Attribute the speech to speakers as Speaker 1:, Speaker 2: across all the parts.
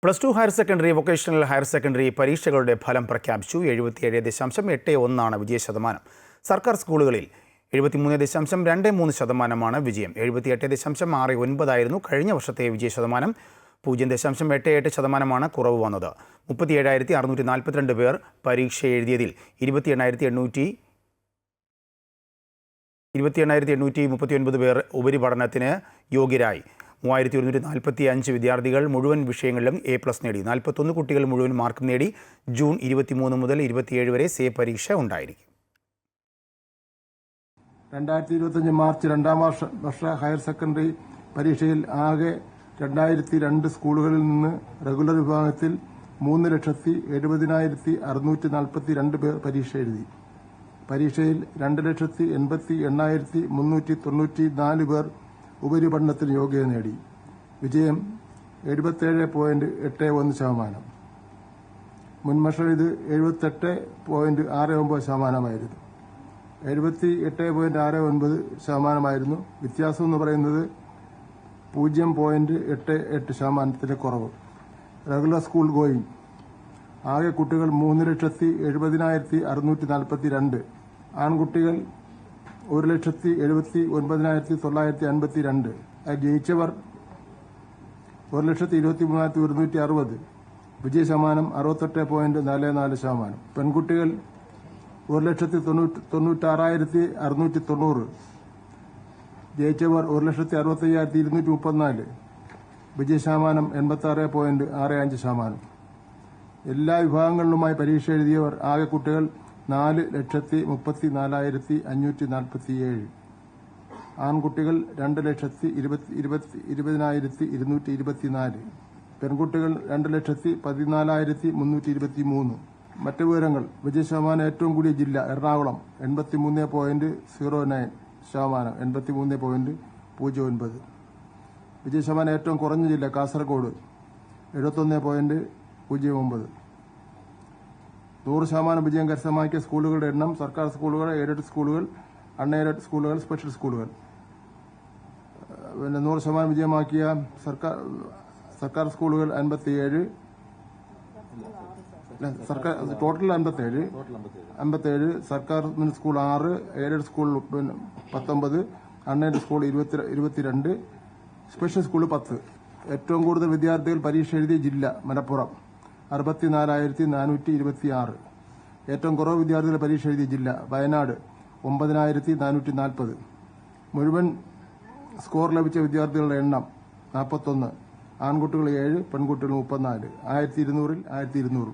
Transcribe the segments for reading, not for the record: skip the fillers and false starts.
Speaker 1: +2 higher secondary, vocational higher secondary പരീക്ഷകളുടെ ഫലം പ്രഖ്യാപിച്ചു. 77.81 വിജയശതമാനം. സർക്കാർ സ്കൂളുകളിൽ 73.23% വിജയം. 78.69 ആയിരുന്നു കഴിഞ്ഞ വർഷത്തെ വിജയശതമാനം. 0.88% കുറവ് വന്നത്. 37,642 പേർ പരീക്ഷ എഴുതിയതിൽ 28,839 പേർ ഉപരിപഠനത്തിന് യോഗ്യരായി. 3145 വിദ്യാർത്ഥികൾ മുഴുവൻ വിഷയങ്ങളിലും A+ നേടി. 41 കുട്ടികൾ മുഴുവൻ മാർക്ക് നേടി. ജൂൺ 23 മുതൽ 27 വരെ സേ പരീക്ഷ ഉണ്ടായിരിക്കും.
Speaker 2: 2025 മാർച്ച് രണ്ടാം വർഷ ഹയർ സെക്കൻഡറി പരീക്ഷയിൽ ആകെ 2002 സ്കൂളുകളിൽ നിന്ന് റെഗുലർ വിഭാഗത്തിൽ 3,70,642 പേർ പരീക്ഷ എഴുതി. പരീക്ഷയിൽ 2,80,8394 പേർ ഉപരിപഠനത്തിന് യോഗ്യത നേടി. വിജയം 77.81%. മുൻവർഷം ഇത് 78.69%. 78.69% വ്യത്യാസം എന്ന് പറയുന്നത് 0.88% കുറവ്. റെഗുലർ സ്കൂൾ ഗോയിങ് ആകെ കുട്ടികൾ 3,70,642. ആൺകുട്ടികൾ 1,79,952. ജയിച്ചവർ 1,23,160. വിജയശതമാനം 68.44%. പെൺകുട്ടികൾ 1,96,690. ജയിച്ചവർ 1,65,234. വിജയശതമാനം 86.65%. എല്ലാ വിഭാഗങ്ങളിലുമായി പരീക്ഷ എഴുതിയവർ ആകെ കുട്ടികൾ 4,34,547. ആൺകുട്ടികൾ 2,20,224. പെൺകുട്ടികൾ 2,14,323. മറ്റ് വിവരങ്ങൾ. വിജയശതമാനം ഏറ്റവും കൂടിയ ജില്ല എറണാകുളം 83.09%. 83.09. വിജയശതമാനം ഏറ്റവും കുറഞ്ഞ ജില്ല കാസർഗോഡ് 71.09. 100% വിജയം കരസ്ഥമാക്കിയ സ്കൂളുകളുടെ എണ്ണം: സർക്കാർ സ്കൂളുകൾ, എയ്ഡഡ് സ്കൂളുകൾ, അൺഎയ്ഡഡ് സ്കൂളുകൾ, സ്പെഷ്യൽ സ്കൂളുകൾ. 100% വിജയമാക്കിയ സർക്കാർ സ്കൂളുകൾ 57, ടോട്ടൽ 57. സർക്കാർ school 6, aided school 19, unaided school 22, special school 10. ഏറ്റവും കൂടുതൽ വിദ്യാർത്ഥികൾ പരീക്ഷ എഴുതിയ ജില്ല മലപ്പുറം 64,426. ഏറ്റവും കുറവ് വിദ്യാർത്ഥികൾ പരീക്ഷ എഴുതിയ ജില്ല വയനാട് 9,440. മുഴുവൻ സ്കോർ ലഭിച്ച വിദ്യാർത്ഥികളുടെ എണ്ണം 41. ആൺകുട്ടികൾ 7, പെൺകുട്ടികൾ 34. 1,200-ൽ 1,200.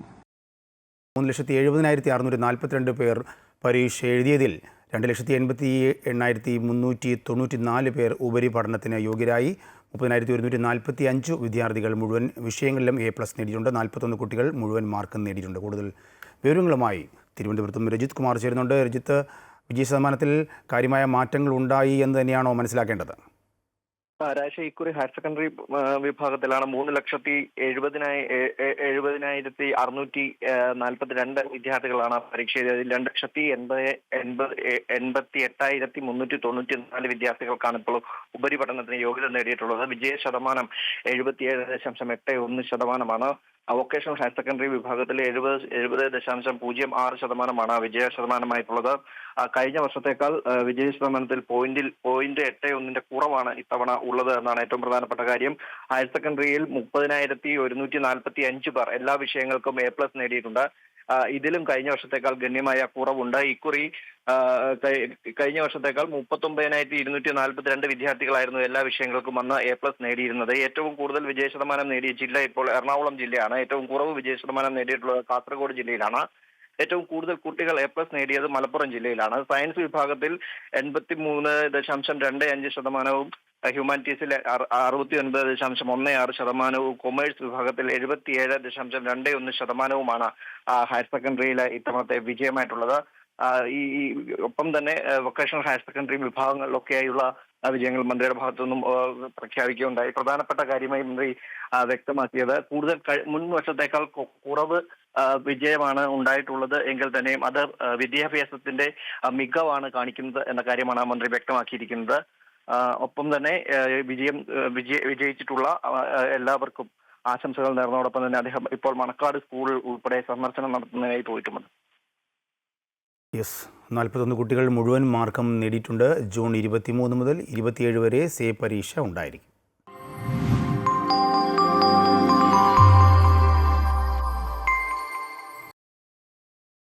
Speaker 1: 3,70,642 പേർ പരീക്ഷ എഴുതിയതിൽ 2,88,394 പേർ ഉപരിപഠനത്തിന് യോഗ്യരായി. 30,145 വിദ്യാർത്ഥികൾ മുഴുവൻ വിഷയങ്ങളിലും A+ നേടിയിട്ടുണ്ട്. 41 കുട്ടികൾ മുഴുവൻ മാർക്ക് നേടിയിട്ടുണ്ട്. കൂടുതൽ വിവരങ്ങളുമായി തിരുവനന്തപുരത്തും രജിത് കുമാർ ചേരുന്നുണ്ട്. രജിത്ത്, വിജയശതമാനത്തിൽ കാര്യമായ മാറ്റങ്ങൾ ഉണ്ടായി എന്ന് തന്നെയാണോ മനസ്സിലാക്കേണ്ടത്?
Speaker 3: ഇക്കുറി ഹയർ സെക്കൻഡറി വിഭാഗത്തിലാണ് 3,70,642 വിദ്യാർത്ഥികളാണ് പരീക്ഷ എഴുതിയതിൽ 2,88,394 വിദ്യാർത്ഥികൾക്കാണ് ഇപ്പോൾ ഉപരിപഠനത്തിന് യോഗ്യത നേടിയിട്ടുള്ളത്. വിജയശതമാനം 77.81%. വൊക്കേഷണൽ ഹയർ സെക്കൻഡറി വിഭാഗത്തിൽ 70.06% വിജയശതമാനമായിട്ടുള്ളത്. കഴിഞ്ഞ വർഷത്തേക്കാൾ വിജയശതമാനത്തിൽ 0.81 കുറവാണ് ഇത്തവണ ഉള്ളത് എന്നാണ് ഏറ്റവും പ്രധാനപ്പെട്ട കാര്യം. ഹയർ സെക്കൻഡറിയിൽ 30,145 പേർ എല്ലാ വിഷയങ്ങൾക്കും A+ നേടിയിട്ടുണ്ട്. ഇതിലും കഴിഞ്ഞ വർഷത്തേക്കാൾ ഗണ്യമായ കുറവുണ്ട്. ഇക്കുറി കഴിഞ്ഞ വർഷത്തേക്കാൾ 39,242 വിദ്യാർത്ഥികളായിരുന്നു എല്ലാ വിഷയങ്ങൾക്കും അന്ന് A+ നേടിയിരുന്നത്. ഏറ്റവും കൂടുതൽ വിജയശതമാനം നേടിയ ജില്ല ഇപ്പോൾ എറണാകുളം ജില്ലയാണ്. ഏറ്റവും കുറവ് വിജയശതമാനം നേടിയിട്ടുള്ളത് കാസർഗോഡ് ജില്ലയിലാണ്. ഏറ്റവും കൂടുതൽ കുട്ടികൾ A+ നേടിയത് മലപ്പുറം ജില്ലയിലാണ്. സയൻസ് വിഭാഗത്തിൽ 83.25%, ഹ്യൂമാനിറ്റീസിൽ 69.16%, കൊമേഴ്സ് വിഭാഗത്തിൽ 77.21% ഹയർ സെക്കൻഡറിയിലെ ഇത്തവണത്തെ വിജയമായിട്ടുള്ളത്. ഒപ്പം തന്നെ വൊക്കേഷണൽ ഹയർ സെക്കൻഡറി വിഭാഗങ്ങളിലൊക്കെയായുള്ള വിജയങ്ങൾ മന്ത്രിയുടെ ഭാഗത്തുനിന്നും പ്രഖ്യാപിക്കുകയുണ്ടായി. പ്രധാനപ്പെട്ട കാര്യമായി മന്ത്രി വ്യക്തമാക്കിയത് കൂടുതൽ മുൻ വർഷത്തേക്കാൾ കുറവ് വിജയമാണ് ഉണ്ടായിട്ടുള്ളത് എങ്കിൽ തന്നെയും അത് വിദ്യാഭ്യാസത്തിന്റെ മികവാണ് കാണിക്കുന്നത് എന്ന കാര്യമാണ് മന്ത്രി വ്യക്തമാക്കിയിരിക്കുന്നത്. ഒപ്പം തന്നെ വിജയിച്ചിട്ടുള്ള എല്ലാവർക്കും ആശംസകൾ നേർന്നതോടൊപ്പം തന്നെ അദ്ദേഹം ഇപ്പോൾ മണക്കാട് സ്കൂൾ ഉൾപ്പെടെ സന്ദർശനം നടത്തുന്നതിനായി പോയിട്ടുമുണ്ട്.
Speaker 1: യെസ്, 41 കുട്ടികൾ മുഴുവൻ മാർക്കും നേടിയിട്ടുണ്ട്. ജൂൺ 23 മുതൽ 27 വരെ സേ പരീക്ഷ ഉണ്ടായിരിക്കും.